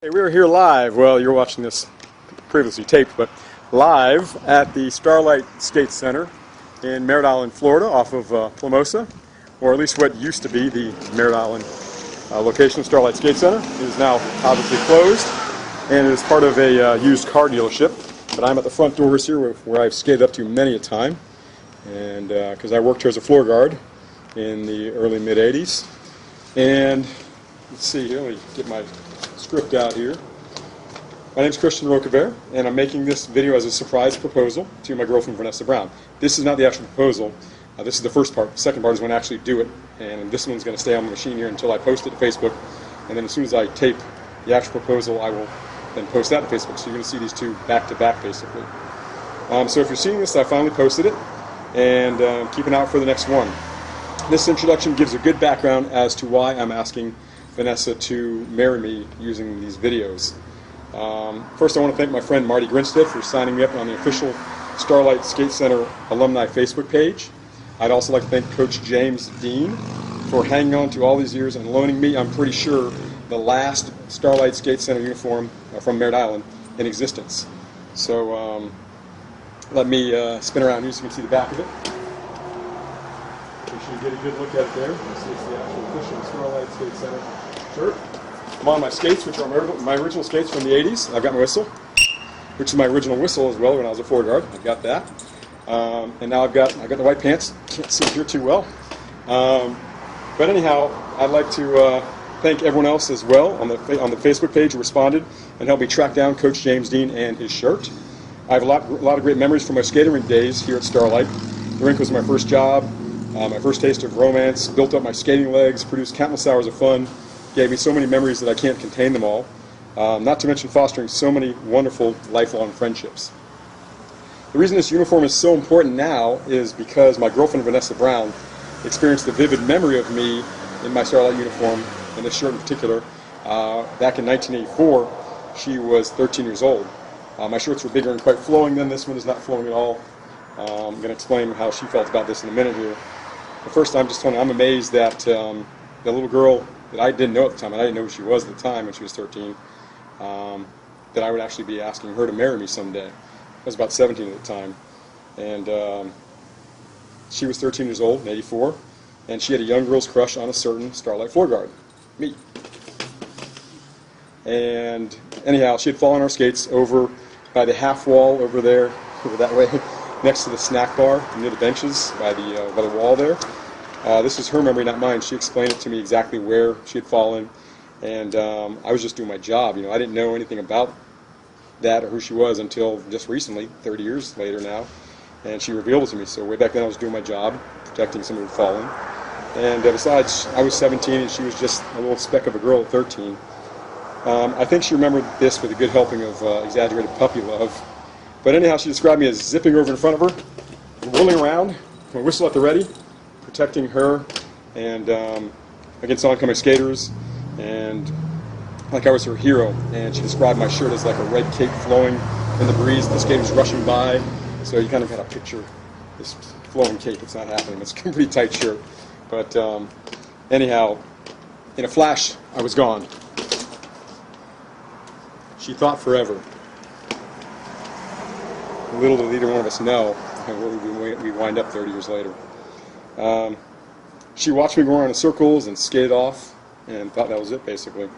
Hey, we are here live. Well, you're watching this previously taped, but live at the Starlight Skate Center in Merritt Island, Florida, off of Plamosa, or at least what used to be the Merritt Island location of Starlight Skate Center. It is now obviously closed, and it is part of a used car dealership. But I'm at the front doors here where I've skated up to many a time, and because I worked here as a floor guard in the early mid-'80s. And let's see here, let me get my script out here. My name is Christian Roquevert, and I'm making this video as a surprise proposal to my girlfriend Vanessa Brown. This is not the actual proposal. This is the first part. The second part is when I actually do it, and this one's going to stay on the machine here until I post it to Facebook, and then as soon as I tape the actual proposal, I will then post that to Facebook. So you're going to see these two back to back, basically. So if you're seeing this, I finally posted it, and keep an eye out for the next one. This introduction gives a good background as to why I'm asking Vanessa to marry me using these videos. First, I want to thank my friend Marty Grinstead for signing me up on the official Starlight Skate Center alumni Facebook page. I'd also like to thank Coach James Dean for hanging on to all these years and loaning me, I'm pretty sure, the last Starlight Skate Center uniform from Merritt Island in existence. So let me spin around here so you can see the back of it. Make sure you get a good look at it there. You see it's the actual official Starlight Skate Center shirt. I'm on my skates, which are my original skates from the 80s. I've got my whistle, which is my original whistle as well when I was a floor guard. I've got that. And now I've got the white pants. Can't see it here too well. But anyhow, I'd like to thank everyone else as well on the Facebook page who responded and helped me track down Coach James Dean and his shirt. I have a lot of great memories from my skating rink days here at Starlight. The rink was my first job, my first taste of romance, built up my skating legs, produced countless hours of fun, gave me so many memories that I can't contain them all, not to mention fostering so many wonderful lifelong friendships. The reason this uniform is so important now is because my girlfriend Vanessa Brown experienced a vivid memory of me in my Starlight uniform, and this shirt in particular. Back in 1984, she was 13 years old. My shirts were bigger and quite flowing then. This one is not flowing at all. I'm going to explain how she felt about this in a minute here. But first, I'm just telling you, I'm amazed that the little girl that I didn't know at the time, and I didn't know who she was at the time when she was 13, that I would actually be asking her to marry me someday. I was about 17 at the time, and she was 13 years old in 84, and she had a young girl's crush on a certain Starlight floor guard, me. And anyhow, she had fallen on her skates over by the half wall over there, over that way, next to the snack bar near the benches by the wall there. This is her memory, not mine. She explained it to me exactly where she had fallen, and I was just doing my job. You know, I didn't know anything about that or who she was until just recently, 30 years later now, and she revealed it to me. So way back then I was doing my job, protecting someone who had fallen. And besides, I was 17 and she was just a little speck of a girl at 13. I think she remembered this with a good helping of exaggerated puppy love. But anyhow, she described me as zipping over in front of her, whirling around, my whistle at the ready, protecting her and against oncoming skaters, and like I was her hero. And she described my shirt as like a red cape flowing in the breeze, the skaters rushing by. So you kind of got to picture this flowing cape. It's not happening. It's a pretty tight shirt. But anyhow, in a flash, I was gone. She thought forever. Little did either one of us know where we wind up 30 years later. She watched me go around in circles and skated off and thought that was it, basically.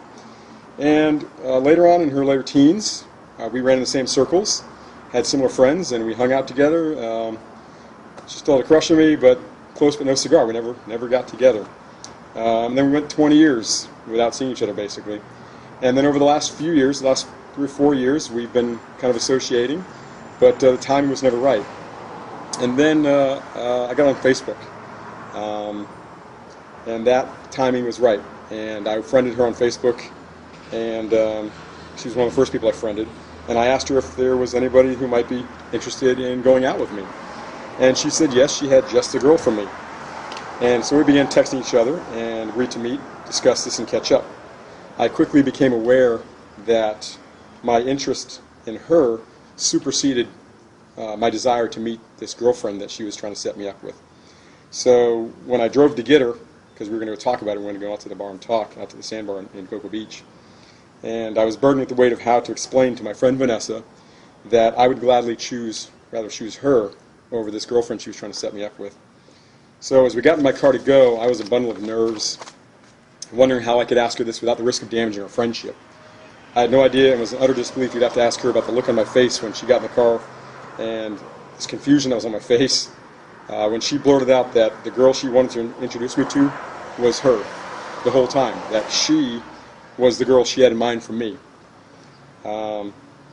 And later on in her later teens, we ran in the same circles, had similar friends, and we hung out together. She still had a crush on me, but close but no cigar. We never got together. And then we went 20 years without seeing each other, basically. And then over the last few years, the last 3 or 4 years, we've been kind of associating, but the timing was never right. And then I got on Facebook, and that timing was right. And I friended her on Facebook, and she was one of the first people I friended. And I asked her if there was anybody who might be interested in going out with me. And she said yes, she had just the girl for me. And so we began texting each other and agreed to meet, discuss this, and catch up. I quickly became aware that my interest in her superseded my desire to meet this girlfriend that she was trying to set me up with. So when I drove to get her, because we were going to talk about it, we were going to go out to the bar and talk, out to the sandbar in Cocoa Beach, and I was burdened with the weight of how to explain to my friend Vanessa that I would gladly rather choose her over this girlfriend she was trying to set me up with. So as we got in my car to go, I was a bundle of nerves, wondering how I could ask her this without the risk of damaging our friendship. I had no idea and was in utter disbelief you'd have to ask her about the look on my face when she got in the car and this confusion that was on my face when she blurted out that the girl she wanted to introduce me to was her the whole time, that she was the girl she had in mind for me.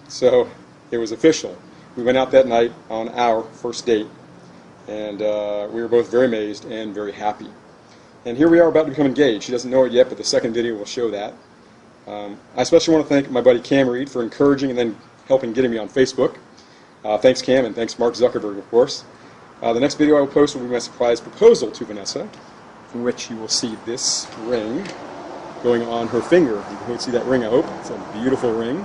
So it was official. We went out that night on our first date, and we were both very amazed and very happy. And here we are about to become engaged. She doesn't know it yet, but the second video will show that. I especially want to thank my buddy Cam Reed for encouraging and then helping getting me on Facebook. Thanks Cam, and thanks Mark Zuckerberg, of course. The next video I will post will be my surprise proposal to Vanessa, in which you will see this ring going on her finger. You can see that ring, I hope. It's a beautiful ring.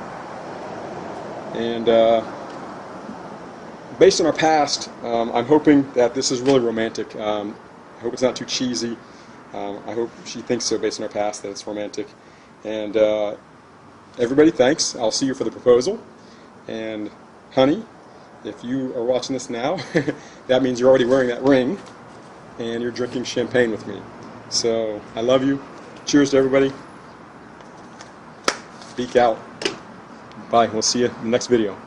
And based on our past, I'm hoping that this is really romantic. I hope it's not too cheesy. I hope she thinks so based on our past, that it's romantic. And everybody, thanks. I'll see you for the proposal. And honey, if you are watching this now, that means you're already wearing that ring and you're drinking champagne with me. So I love you. Cheers to everybody. Beak out. Bye. We'll see you in the next video.